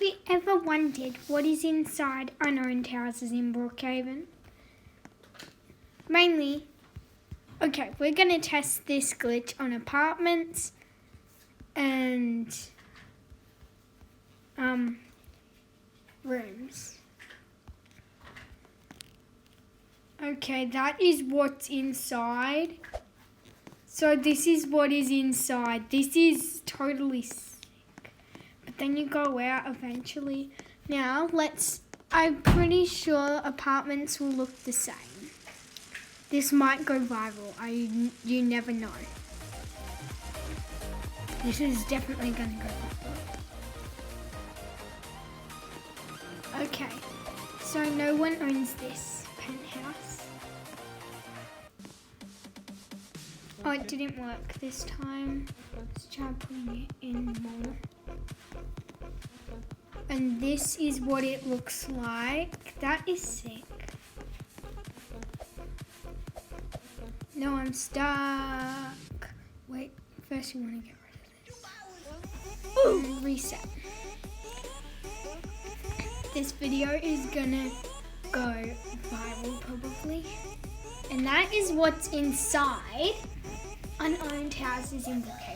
Have you ever wondered what is inside unowned houses in Brookhaven? Mainly, okay, we're going to test this glitch on apartments and rooms. Okay, that is what's inside. So this is what is inside. This is totally sick. But then you go out eventually. Now, I'm pretty sure apartments will look the same. This might go viral. You never know. This is definitely going to go viral. Okay, so no one owns this penthouse. Oh, it didn't work this time. Let's try putting it in more. And this is what it looks like. That is sick. No, I'm stuck. Wait, first you want to get rid of this. Ooh. Reset. This video is gonna go viral probably. And that is what's inside unowned houses in Brookhaven.